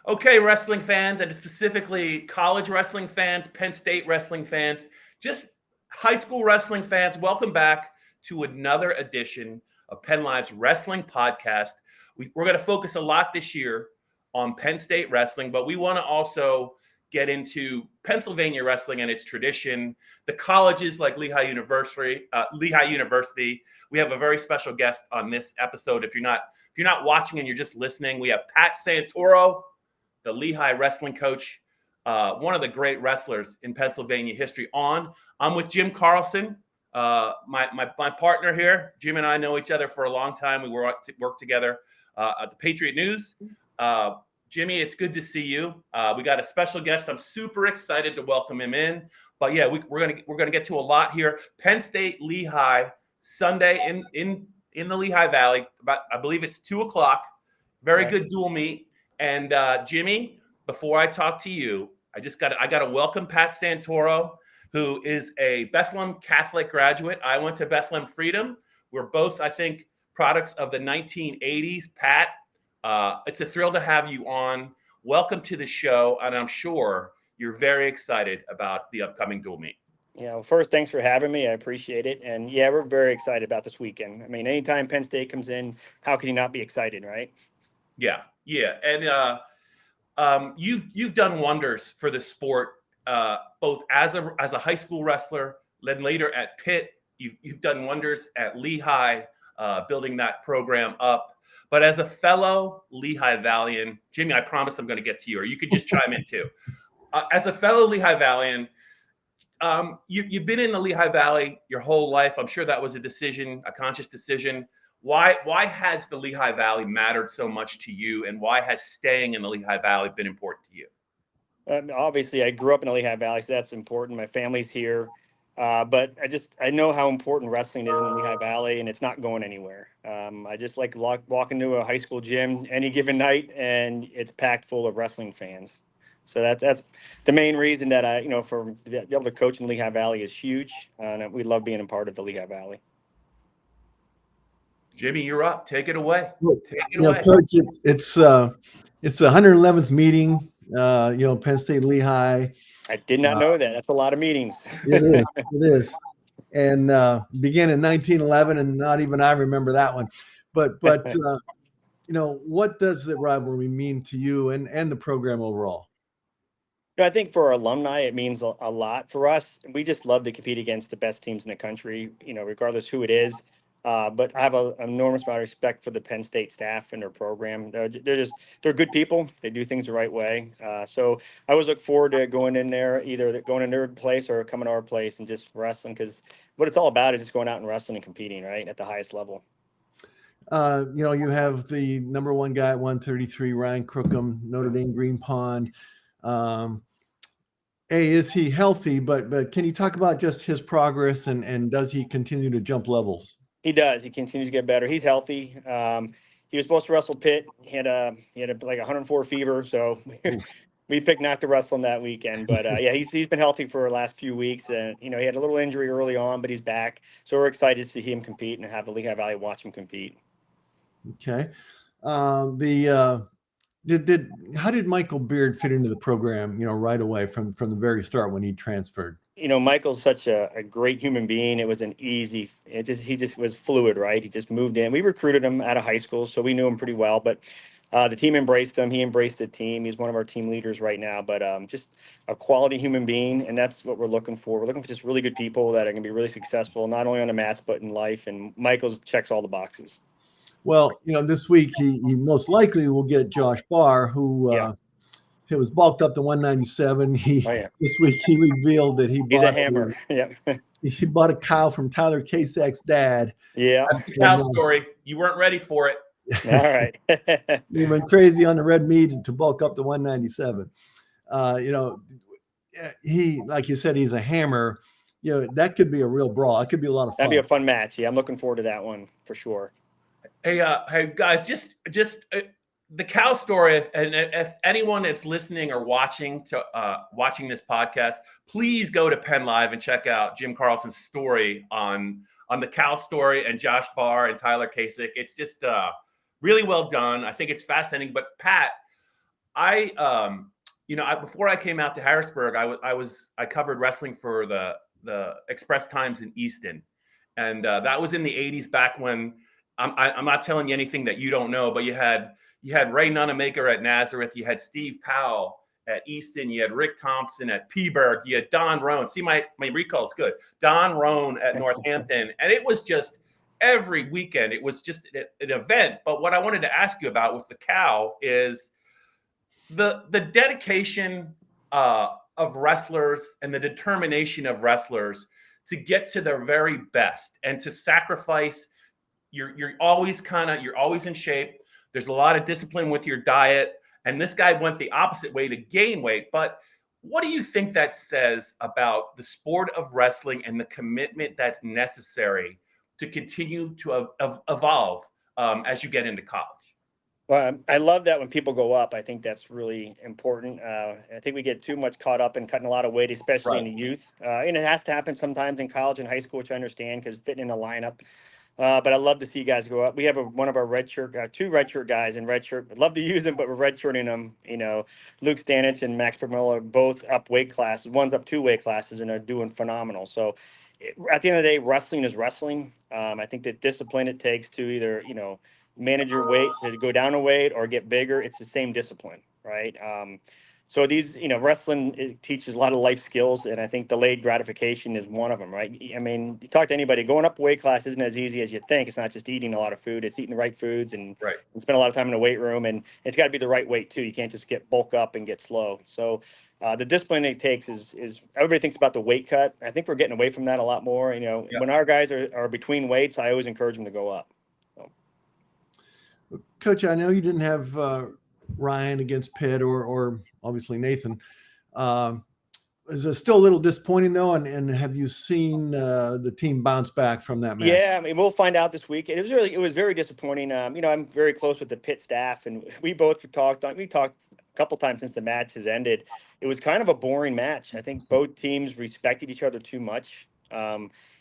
Okay, wrestling fans, and specifically college wrestling fans, Penn State wrestling fans, just high school wrestling fans, welcome back to another edition of PennLive's Wrestling Podcast. We're going to focus a lot this year on Penn State wrestling, but we want to also get into Pennsylvania wrestling and its tradition, the colleges like Lehigh University. We have a very special guest on this episode. If you're not watching and you're just listening, we have Pat Santoro, the Lehigh wrestling coach, one of the great wrestlers in Pennsylvania history. I'm with Jim Carlson, my partner here. Jim and I know each other for a long time. We worked together at the Patriot News. Jimmy, it's good to see you. We got a special guest. I'm super excited to welcome him in. But yeah, we're gonna get to a lot here. Penn State Lehigh Sunday in the Lehigh Valley. I believe it's 2:00. Very good dual meet. And Jimmy, before I talk to you, I got to welcome Pat Santoro, who is a Bethlehem Catholic graduate. I went to Bethlehem Freedom. We're both, I think, products of the 1980s. Pat, it's a thrill to have you on. Welcome to the show, and I'm sure you're very excited about the upcoming dual meet. Yeah, well, first, thanks for having me. I appreciate it. And yeah, we're very excited about this weekend. I mean, anytime Penn State comes in, how can you not be excited, right? Yeah. And you've done wonders for the sport, both as a high school wrestler, then later at Pitt. You've done wonders at Lehigh, building that program up. But as a fellow Lehigh Valleyan, Jimmy, I promise I'm going to get to you, or you could just chime in too. As a fellow Lehigh Valleyan, you've been in the Lehigh Valley your whole life. I'm sure that was a conscious decision. Why has the Lehigh Valley mattered so much to you, and why has staying in the Lehigh Valley been important to you? Obviously, I grew up in the Lehigh Valley, so that's important. My family's here. But I know how important wrestling is in the Lehigh Valley, and it's not going anywhere. I just like walk into a high school gym any given night, and it's packed full of wrestling fans. So that's the main reason that for to be able to coach in the Lehigh Valley is huge, and we love being a part of the Lehigh Valley. Jimmy, you're up. Take it away. Coach, it's the 111th meeting. Penn State Lehigh. I did not know that. That's a lot of meetings. It is. And began in 1911, and not even I remember that one. But what does the rivalry mean to you and the program overall? I think for our alumni, it means a lot. For us, we just love to compete against the best teams in the country, regardless who it is. But I have an enormous amount of respect for the Penn State staff and their program. They're good people. They do things the right way. So I always look forward to going in there, either going in their place or coming to our place and just wrestling, because what it's all about is just going out and wrestling and competing, right, at the highest level. You have the number one guy at 133, Ryan Crookham, Notre Dame Green Pond. Is he healthy? But can you talk about just his progress and does he continue to jump levels? He does. He continues to get better. He's healthy. He was supposed to wrestle Pitt. He had like 104 fever, so we picked not to wrestle him that weekend. But he's been healthy for the last few weeks, and he had a little injury early on, but he's back. So we're excited to see him compete and have the Lehigh Valley watch him compete. Okay. How did Michael Beard fit into the program? Right away from the very start when he transferred. Michael's such a great human being. It was he just was fluid, right? He just moved in. We recruited him out of high school, so we knew him pretty well, but the team embraced him. He embraced the team. He's one of our team leaders right now, but just a quality human being. And that's what we're looking for. We're looking for just really good people that are going to be really successful, not only on the mats, but in life. And Michael's checks all the boxes. Well, this week he most likely will get Josh Barr, who, It was bulked up to 197. This week he revealed that he's a hammer. He bought a cow from Tyler Kasak's dad. Yeah, that's the cow story. You weren't ready for it. All right. He went crazy on the red meat to bulk up to 197. He, like you said, he's a hammer. That could be a real brawl. It could be a lot of fun. That'd be a fun match. Yeah, I'm looking forward to that one for sure. Hey guys, just the cow story, and if anyone that's listening or watching this podcast, please go to PennLive and check out Jim Carlson's story on the cow story and Josh Barr and Tyler Kasich. It's just really well done. I think it's fascinating. But Pat, Before I came out to Harrisburg, I covered wrestling for the Express Times in Easton, and that was in the '80s, back when I'm not telling you anything that you don't know, but you had Ray Nunamaker at Nazareth, you had Steve Powell at Easton, you had Rick Thompson at Peaburg, you had Don Roan. See, my recall is good. Don Roan at Northampton, and it was just every weekend. It was just an event. But what I wanted to ask you about with the Cael is the dedication of wrestlers and the determination of wrestlers to get to their very best and to sacrifice. You're always in shape. There's a lot of discipline with your diet, and this guy went the opposite way to gain weight. But what do you think that says about the sport of wrestling and the commitment that's necessary to continue to evolve as you get into college? Well, I love that when people go up. I think that's really important. I think we get too much caught up in cutting a lot of weight, especially in the youth. And it has to happen sometimes in college and high school, which I understand, because fitting in a lineup. But I love to see guys go up. We have one of our two redshirt guys in redshirt. I'd love to use them, but we're redshirting them. Luke Stanich and Max Permilla are both up weight classes. One's up 2 weight classes, and they're doing phenomenal. So at the end of the day, wrestling is wrestling. I think the discipline it takes to either, manage your weight, to go down a weight or get bigger, it's the same discipline, right? So these, wrestling, it teaches a lot of life skills, and I think delayed gratification is one of them, right? I mean, you talk to anybody, going up weight class isn't as easy as you think. It's not just eating a lot of food, it's eating the right foods and spend a lot of time in the weight room, and it's got to be the right weight too. You can't just bulk up and get slow. So the discipline it takes is everybody thinks about the weight cut. I think we're getting away from that a lot more. When our guys are between weights, I always encourage them to go up. Coach, I know you didn't have Ryan against Pitt or obviously Nathan. Is it still a little disappointing though? And have you seen the team bounce back from that match? Yeah, I mean, we'll find out this week. It was very disappointing. I'm very close with the Pitt staff, and we talked a couple times since the match has ended. It was kind of a boring match. I think both teams respected each other too much.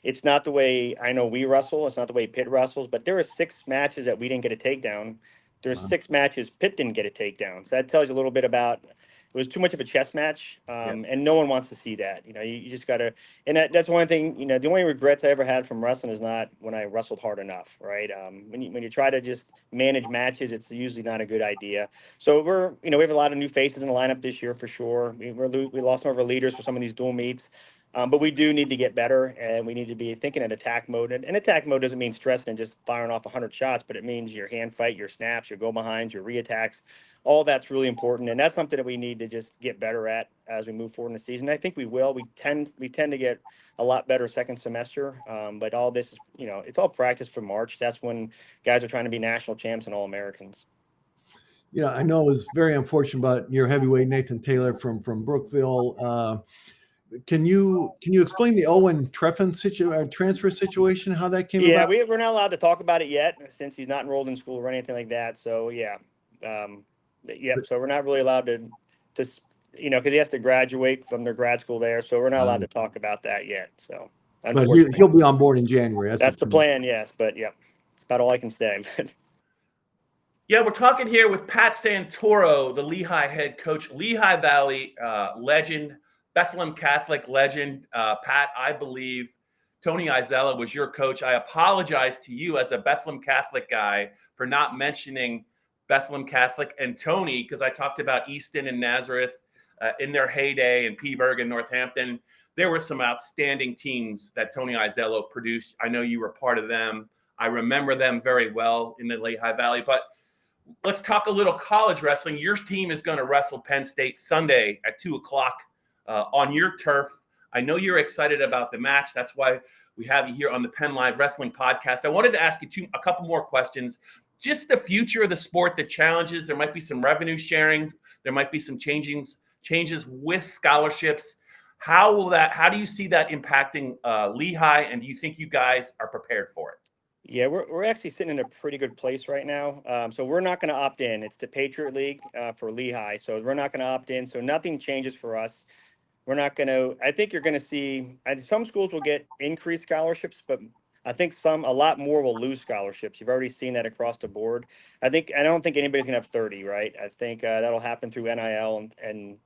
It's not the way I know we wrestle. It's not the way Pitt wrestles, but there were 6 matches that we didn't get a takedown. There's 6 matches Pitt didn't get a takedown. So that tells you a little bit about, it was too much of a chess match. And no one wants to see that. You just got to, and that's one thing, the only regrets I ever had from wrestling is not when I wrestled hard enough, right? When you try to just manage matches, it's usually not a good idea. So we have a lot of new faces in the lineup this year for sure. We lost some of our leaders for some of these dual meets. But we do need to get better, and we need to be thinking in attack mode. And attack mode doesn't mean stressing and just firing off 100 shots, but it means your hand fight, your snaps, your go-behinds, your re-attacks. All that's really important, and that's something that we need to just get better at as we move forward in the season. I think we will. We tend to get a lot better second semester, but all this is, it's all practice for March. That's when guys are trying to be national champs and All-Americans. I know it was very unfortunate about your heavyweight Nathan Taylor from Brookville. Can you explain the Owen Treffen transfer situation, how that came about? Yeah, we're not allowed to talk about it yet since he's not enrolled in school or anything like that. So so we're not really allowed to because he has to graduate from their grad school there. So we're not allowed to talk about that yet. So, but he'll be on board in January. That's the plan. Yes, but it's about all I can say. Yeah, we're talking here with Pat Santoro, the Lehigh head coach, Lehigh Valley legend, Bethlehem Catholic legend. Pat, I believe Tony Izella was your coach. I apologize to you as a Bethlehem Catholic guy for not mentioning Bethlehem Catholic and Tony, because I talked about Easton and Nazareth in their heyday, and Peaburg and Northampton. There were some outstanding teams that Tony Izella produced. I know you were part of them. I remember them very well in the Lehigh Valley. But let's talk a little college wrestling. Your team is going to wrestle Penn State Sunday at 2:00 on your turf. I know you're excited about the match. That's why we have you here on the PennLive Wrestling Podcast. I wanted to ask you a couple more questions. Just the future of the sport, the challenges. There might be some revenue sharing. There might be some changes with scholarships. How do you see that impacting Lehigh, and do you think you guys are prepared for it? Yeah, we're actually sitting in a pretty good place right now. So we're not going to opt in. It's the Patriot League for Lehigh. So we're not going to opt in. So nothing changes for us. We're not going to, I think you're going to see, some schools will get increased scholarships, but I think a lot more will lose scholarships. You've already seen that across the board. I don't think anybody's gonna have 30, right? I think that'll happen through NIL and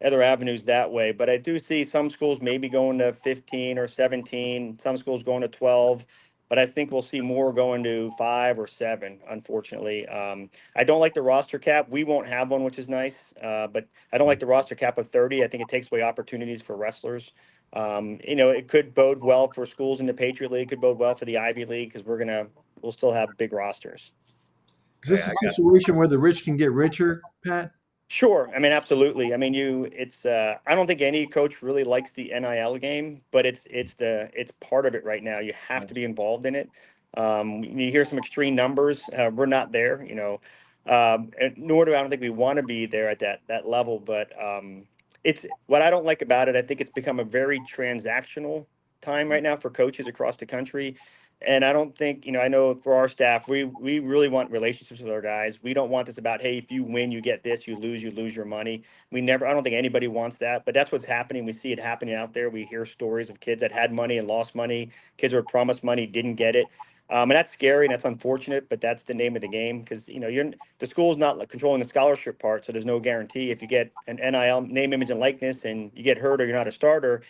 other avenues that way. But I do see some schools maybe going to 15 or 17, some schools going to 12. But I think we'll see more going to 5 or 7, unfortunately. I don't like the roster cap. We won't have one, which is nice. But I don't like the roster cap of 30. I think it takes away opportunities for wrestlers. It could bode well for schools in the Patriot League, could bode well for the Ivy League, because we'll still have big rosters. Is this a situation where the rich can get richer, Pat? Sure. I mean, absolutely. I mean, I don't think any coach really likes the NIL game, but it's part of it right now. You have to be involved in it. You hear some extreme numbers. We're not there, and nor do I don't think we want to be there at that level. But it's what I don't like about it. I think it's become a very transactional time right now for coaches across the country. And I don't think, I know for our staff, we really want relationships with our guys. We don't want this about, hey, if you win, you get this, you lose your money. I don't think anybody wants that, but that's what's happening. We see it happening out there. We hear stories of kids that had money and lost money. Kids were promised money, didn't get it. And that's scary and that's unfortunate, but that's the name of the game, because, the school's not controlling the scholarship part. So there's no guarantee. If you get an NIL, name, image, and likeness, and you get hurt or you're not a starter,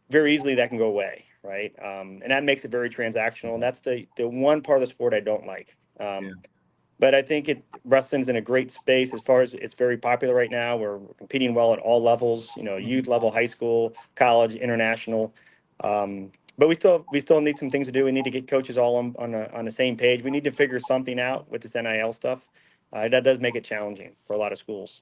very easily that can go away. Right. And that makes it very transactional. And that's the one part of the sport I don't like. But I think wrestling's in a great space as far as it's very popular right now. We're competing well at all levels, youth level, high school, college, international. But we still need some things to do. We need to get coaches all on the same page. We need to figure something out with this NIL stuff. That does make it challenging for a lot of schools.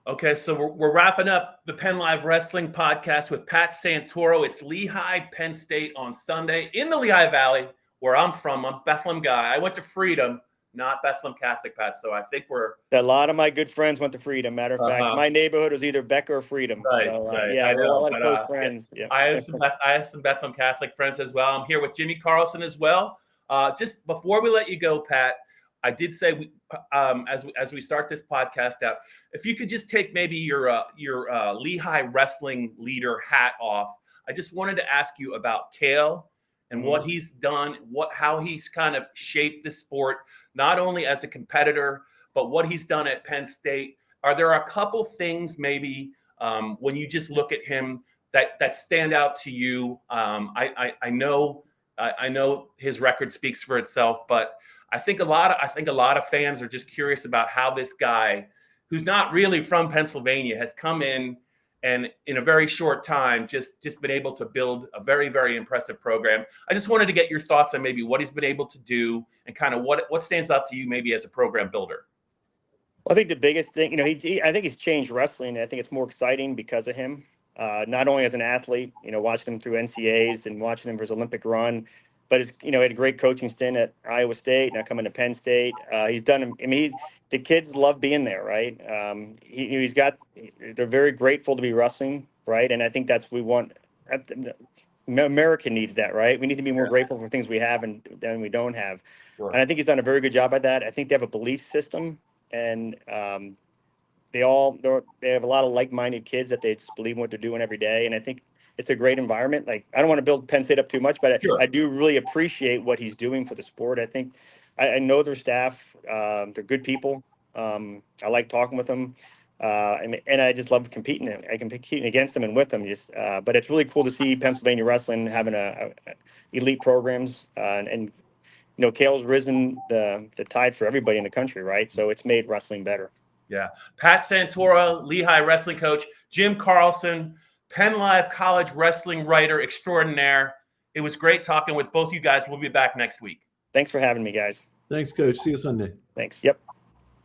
Okay, so we're wrapping up the PennLive Wrestling Podcast with Pat Santoro. It's Lehigh-Penn State on Sunday in the Lehigh Valley, where I'm from. I'm a Bethlehem guy. I went to Freedom, not Bethlehem Catholic, Pat. So I think a lot of my good friends went to Freedom. Matter of fact, my neighborhood was either Becker or Freedom. Right, so, right. Yeah, I know, a lot of close friends. Yeah. I have some Bethlehem Catholic friends as well. I'm here with Jimmy Carlson as well. Just before we let you go, Pat, I did say as we start this podcast out, if you could just take maybe your Lehigh wrestling leader hat off. I just wanted to ask you about Cael and what he's done, how he's kind of shaped the sport, not only as a competitor, but what he's done at Penn State. Are there a couple things maybe when you just look at him that stand out to you? I know his record speaks for itself, but I think a lot of fans are just curious about how this guy, who's not really from Pennsylvania, has come in and in a very short time just been able to build a very, very impressive program. I just wanted to get your thoughts on maybe what he's been able to do and kind of what stands out to you maybe as a program builder. Well, I think the biggest thing, I think he's changed wrestling. I think it's more exciting because of him. Not only as an athlete, watching him through NCAAs and watching him for his Olympic run, but he had a great coaching stint at Iowa State, now coming to Penn State. The kids love being there, right? They're very grateful to be wrestling, right? And I think that's what we want. America needs that, right? We need to be more grateful for things we have and than we don't have. Sure. And I think he's done a very good job at that. I think they have a belief system, and they have a lot of like-minded kids that they just believe in what they're doing every day. And I think it's a great environment. Like, I don't want to build Penn State up too much, but I do really appreciate what he's doing for the sport. I think I know their staff. They're good people. I like talking with them. And I just love competing. I can compete against them and with them. But it's really cool to see Pennsylvania wrestling having elite programs. And Cael's risen the tide for everybody in the country, right? So it's made wrestling better. Yeah. Pat Santoro, Lehigh wrestling coach, Jim Carlson, PennLive college wrestling writer extraordinaire. It was great talking with both you guys. We'll be back next week. Thanks for having me, guys. Thanks, Coach. See you Sunday. Thanks. Yep.